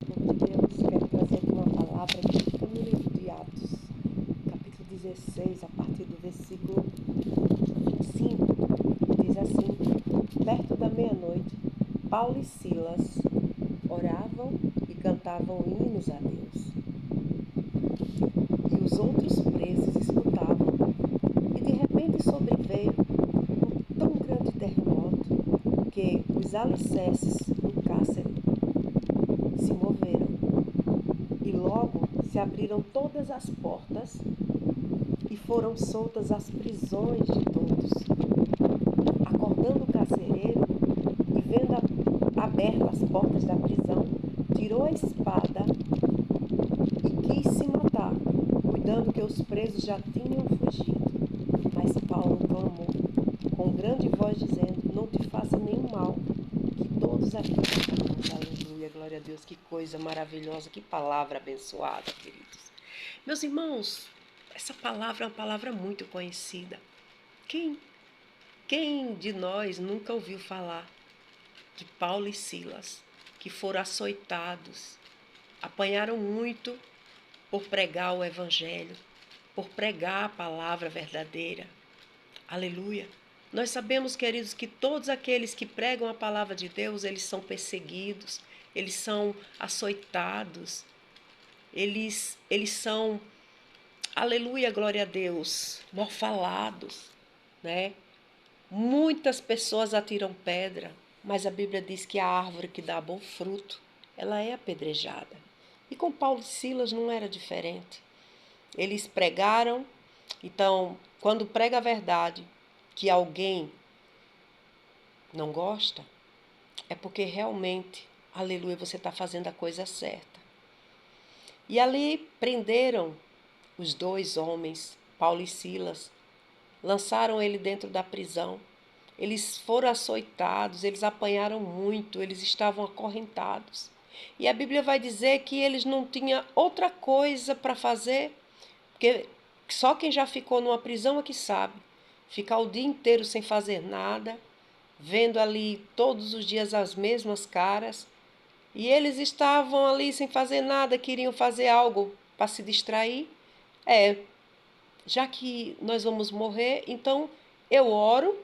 Povo de Deus, quero trazer aqui uma palavra que fica no livro de Atos, capítulo 16, a partir do versículo 25, diz assim: perto da meia-noite, Paulo e Silas oravam e cantavam hinos a Deus. E os outros presos escutavam. E de repente sobreveio um tão grande terremoto que os alicerces do cárcere se moveram. E logo se abriram todas as portas e foram soltas as prisões de todos. Acordando o carcereiro e vendo abertas as portas da prisão, tirou a espada e quis se matar, cuidando que os presos já tinham fugido. Mas Paulo clamou com grande voz, dizendo: não te faça nenhum mal, que todos aqui estamos. Aleluia, glória a Deus, que coisa maravilhosa, que palavra abençoada, queridos. Meus irmãos, essa palavra é uma palavra muito conhecida. Quem de nós nunca ouviu falar de Paulo e Silas, que foram açoitados, apanharam muito por pregar o evangelho, por pregar a palavra verdadeira? Aleluia! Nós sabemos, queridos, que todos aqueles que pregam a palavra de Deus, eles são perseguidos, eles são açoitados, eles são, aleluia, glória a Deus, mal falados, né? Muitas pessoas atiram pedra, mas a Bíblia diz que a árvore que dá bom fruto, ela é apedrejada. E com Paulo e Silas não era diferente. Eles pregaram, então, quando prega a verdade, que alguém não gosta, é porque realmente, aleluia, você está fazendo a coisa certa. E ali prenderam os dois homens, Paulo e Silas, lançaram ele dentro da prisão. Eles foram açoitados, eles apanharam muito, eles estavam acorrentados. E a Bíblia vai dizer que eles não tinham outra coisa para fazer, porque só quem já ficou numa prisão é que sabe. Ficar o dia inteiro sem fazer nada, vendo ali todos os dias as mesmas caras. E eles estavam ali sem fazer nada, queriam fazer algo para se distrair. Já que nós vamos morrer, então eu oro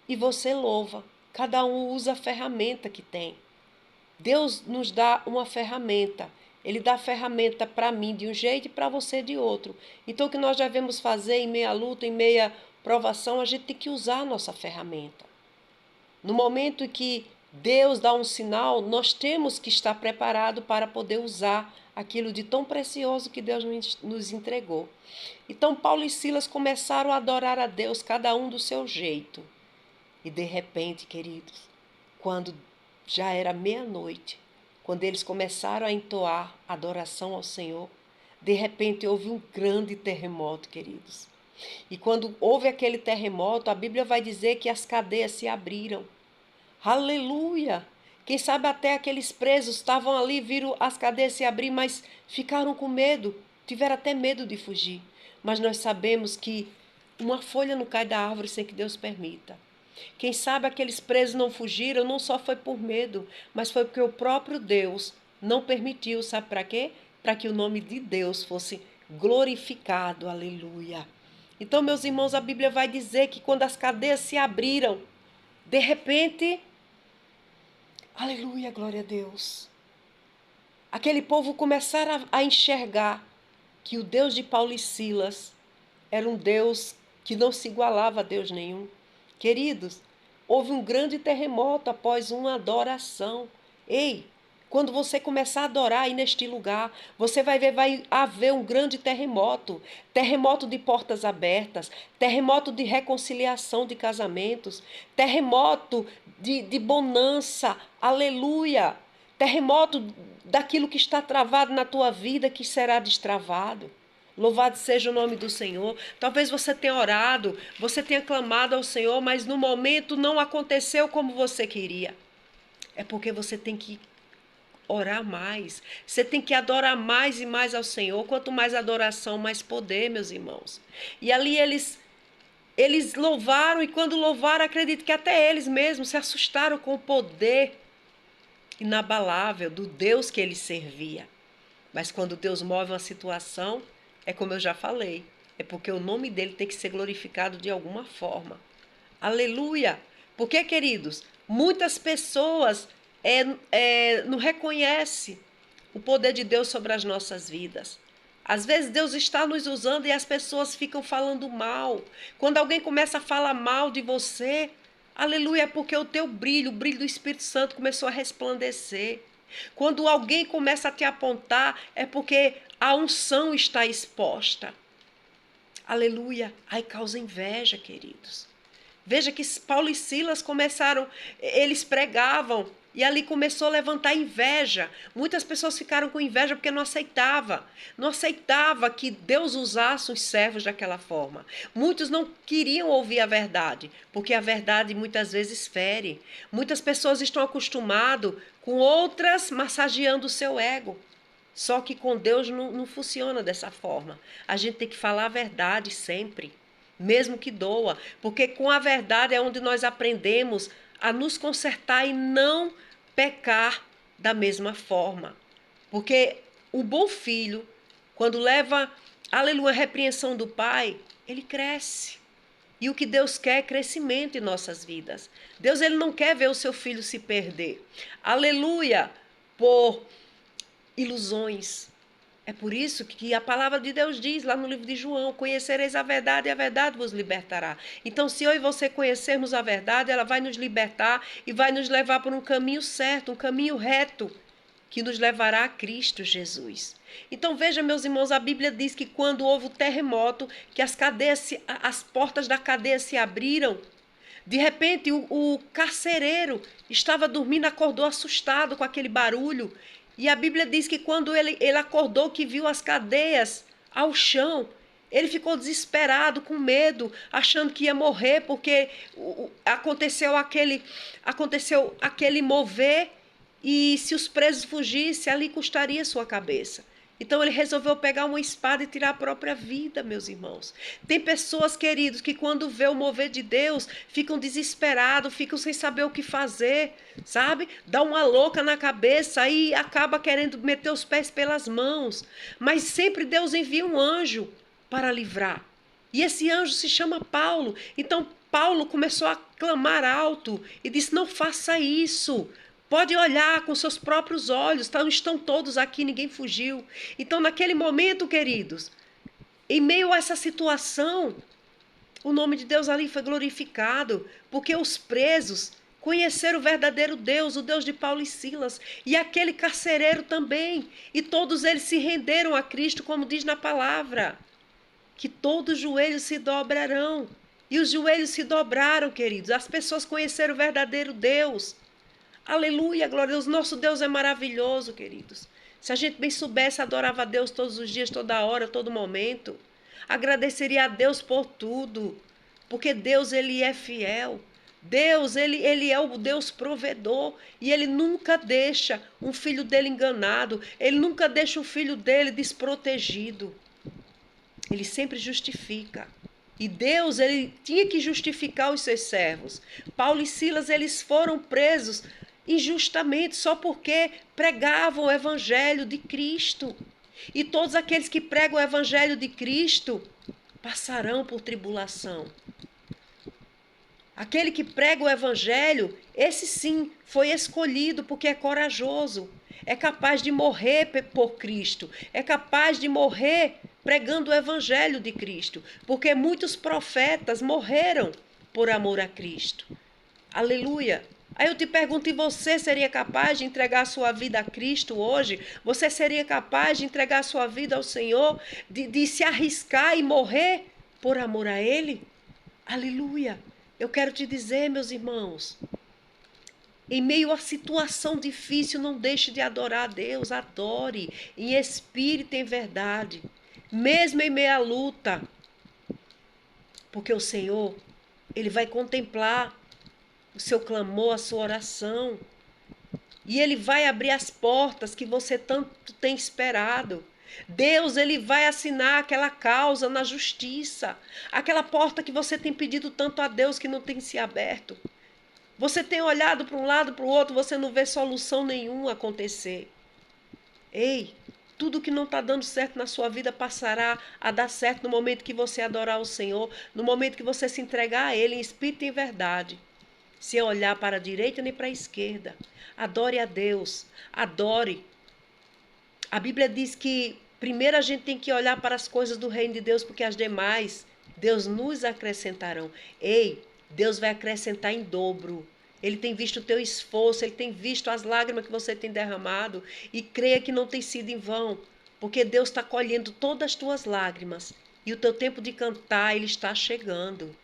e você louva. Cada um usa a ferramenta que tem. Deus nos dá uma ferramenta. Ele dá a ferramenta para mim de um jeito e para você de outro. Então, o que nós devemos fazer em meia luta, em meia provação, a gente tem que usar a nossa ferramenta. No momento em que Deus dá um sinal, nós temos que estar preparados para poder usar aquilo de tão precioso que Deus nos entregou. Então, Paulo e Silas começaram a adorar a Deus, cada um do seu jeito. E de repente, queridos, quando já era meia-noite, quando eles começaram a entoar adoração ao Senhor, de repente houve um grande terremoto, queridos. E quando houve aquele terremoto, a Bíblia vai dizer que as cadeias se abriram. Aleluia! Quem sabe até aqueles presos estavam ali, viram as cadeias se abrir, mas ficaram com medo, tiveram até medo de fugir. Mas nós sabemos que uma folha não cai da árvore sem que Deus permita. Quem sabe aqueles presos não fugiram, não só foi por medo, mas foi porque o próprio Deus não permitiu, sabe para quê? Para que o nome de Deus fosse glorificado, aleluia. Então, meus irmãos, a Bíblia vai dizer que quando as cadeias se abriram, de repente, aleluia, glória a Deus, aquele povo começaram a enxergar que o Deus de Paulo e Silas era um Deus que não se igualava a Deus nenhum. Queridos, houve um grande terremoto após uma adoração. Ei, quando você começar a adorar aí neste lugar, você vai ver, vai haver um grande terremoto. Terremoto de portas abertas, terremoto de reconciliação de casamentos, terremoto de bonança, aleluia. Terremoto daquilo que está travado na tua vida, que será destravado. Louvado seja o nome do Senhor. Talvez você tenha orado, você tenha clamado ao Senhor, mas no momento não aconteceu como você queria. É porque você tem que orar mais. Você tem que adorar mais e mais ao Senhor. Quanto mais adoração, mais poder, meus irmãos. E ali eles louvaram, e quando louvaram, acredito que até eles mesmos se assustaram com o poder inabalável do Deus que ele servia. Mas quando Deus move uma situação, é como eu já falei, é porque o nome dele tem que ser glorificado de alguma forma. Aleluia! Porque, queridos, muitas pessoas não reconhecem o poder de Deus sobre as nossas vidas. Às vezes Deus está nos usando e as pessoas ficam falando mal. Quando alguém começa a falar mal de você, aleluia, é porque o brilho do Espírito Santo começou a resplandecer. Quando alguém começa a te apontar, é porque a unção está exposta. Aleluia. Aí causa inveja, queridos. Veja que Paulo e Silas eles pregavam e ali começou a levantar inveja. Muitas pessoas ficaram com inveja porque não aceitava que Deus usasse os servos daquela forma. Muitos não queriam ouvir a verdade, porque a verdade muitas vezes fere. Muitas pessoas estão acostumadas com outras massageando o seu ego. Só que com Deus não funciona dessa forma. A gente tem que falar a verdade sempre, mesmo que doa, porque com a verdade é onde nós aprendemos a nos consertar e não pecar da mesma forma. Porque o bom filho, quando leva, aleluia, a repreensão do pai, ele cresce. E o que Deus quer é crescimento em nossas vidas. Deus ele não quer ver o seu filho se perder. Aleluia, por ilusões. É por isso que a palavra de Deus diz lá no livro de João: conhecereis a verdade e a verdade vos libertará. Então, se eu e você conhecermos a verdade, ela vai nos libertar e vai nos levar por um caminho certo, um caminho reto, que nos levará a Cristo Jesus. Então, veja, meus irmãos, a Bíblia diz que quando houve o terremoto, que as portas da cadeia se abriram, de repente o carcereiro estava dormindo, acordou assustado com aquele barulho. E a Bíblia diz que quando ele acordou, que viu as cadeias ao chão, ele ficou desesperado, com medo, achando que ia morrer, porque aconteceu aquele mover, e se os presos fugissem, ali custaria sua cabeça. Então ele resolveu pegar uma espada e tirar a própria vida, meus irmãos. Tem pessoas, queridos, que quando vê o mover de Deus, ficam desesperados, ficam sem saber o que fazer, sabe? Dá uma louca na cabeça e acaba querendo meter os pés pelas mãos. Mas sempre Deus envia um anjo para livrar. E esse anjo se chama Paulo. Então Paulo começou a clamar alto e disse: não faça isso. Pode olhar com seus próprios olhos, estão todos aqui, ninguém fugiu. Então, naquele momento, queridos, em meio a essa situação, o nome de Deus ali foi glorificado, porque os presos conheceram o verdadeiro Deus, o Deus de Paulo e Silas, e aquele carcereiro também. E todos eles se renderam a Cristo, como diz na palavra, que todos os joelhos se dobrarão. E os joelhos se dobraram, queridos. As pessoas conheceram o verdadeiro Deus. Aleluia, glória a Deus. Nosso Deus é maravilhoso, queridos. Se a gente bem soubesse, adorava a Deus todos os dias, toda hora, todo momento. Agradeceria a Deus por tudo. Porque Deus, ele é fiel. Deus, ele é o Deus provedor. E ele nunca deixa um filho dele enganado. Ele nunca deixa o filho dele desprotegido. Ele sempre justifica. E Deus, ele tinha que justificar os seus servos. Paulo e Silas, eles foram presos injustamente, só porque pregavam o evangelho de Cristo. E todos aqueles que pregam o evangelho de Cristo passarão por tribulação. Aquele que prega o evangelho, esse sim foi escolhido porque é corajoso, é capaz de morrer por Cristo, é capaz de morrer pregando o evangelho de Cristo, porque muitos profetas morreram por amor a Cristo. Aleluia! Aí eu te pergunto, e você seria capaz de entregar a sua vida a Cristo hoje? Você seria capaz de entregar a sua vida ao Senhor? De se arriscar e morrer por amor a Ele? Aleluia! Eu quero te dizer, meus irmãos, em meio a situação difícil, não deixe de adorar a Deus. Adore em espírito e em verdade. Mesmo em meio à luta. Porque o Senhor, Ele vai contemplar o seu clamor, a sua oração. E Ele vai abrir as portas que você tanto tem esperado. Deus, Ele vai assinar aquela causa na justiça. Aquela porta que você tem pedido tanto a Deus que não tem se aberto. Você tem olhado para um lado, para o outro, você não vê solução nenhuma acontecer. Ei, tudo que não está dando certo na sua vida passará a dar certo no momento que você adorar o Senhor, no momento que você se entregar a Ele em espírito e em verdade. Sem olhar para a direita nem para a esquerda. Adore a Deus, adore. A Bíblia diz que primeiro a gente tem que olhar para as coisas do reino de Deus, porque as demais Deus nos acrescentarão. Ei, Deus vai acrescentar em dobro. Ele tem visto o teu esforço, ele tem visto as lágrimas que você tem derramado e creia que não tem sido em vão, porque Deus está colhendo todas as tuas lágrimas e o teu tempo de cantar, ele está chegando.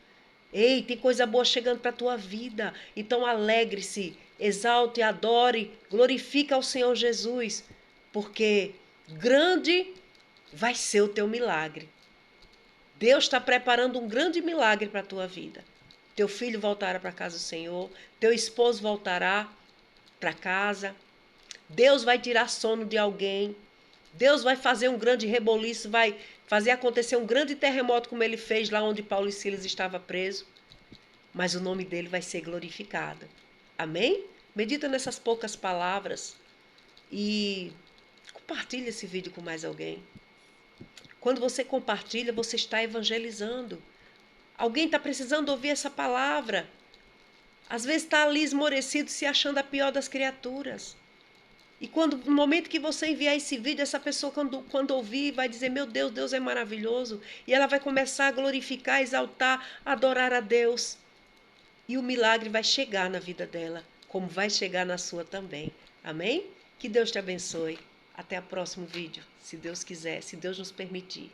Ei, tem coisa boa chegando para a tua vida. Então alegre-se, exalte, adore, glorifica ao Senhor Jesus, porque grande vai ser o teu milagre. Deus está preparando um grande milagre para a tua vida. Teu filho voltará para a casa do Senhor, teu esposo voltará para casa. Deus vai tirar sono de alguém. Deus vai fazer um grande reboliço, vai fazer acontecer um grande terremoto como ele fez lá onde Paulo e Silas estavam presos. Mas o nome dele vai ser glorificado. Amém? Medita nessas poucas palavras e compartilha esse vídeo com mais alguém. Quando você compartilha, você está evangelizando. Alguém está precisando ouvir essa palavra. Às vezes está ali esmorecido, se achando a pior das criaturas. E no momento que você enviar esse vídeo, essa pessoa, quando ouvir, vai dizer: meu Deus, Deus é maravilhoso. E ela vai começar a glorificar, exaltar, adorar a Deus. E o milagre vai chegar na vida dela, como vai chegar na sua também. Amém? Que Deus te abençoe. Até o próximo vídeo, se Deus quiser, se Deus nos permitir.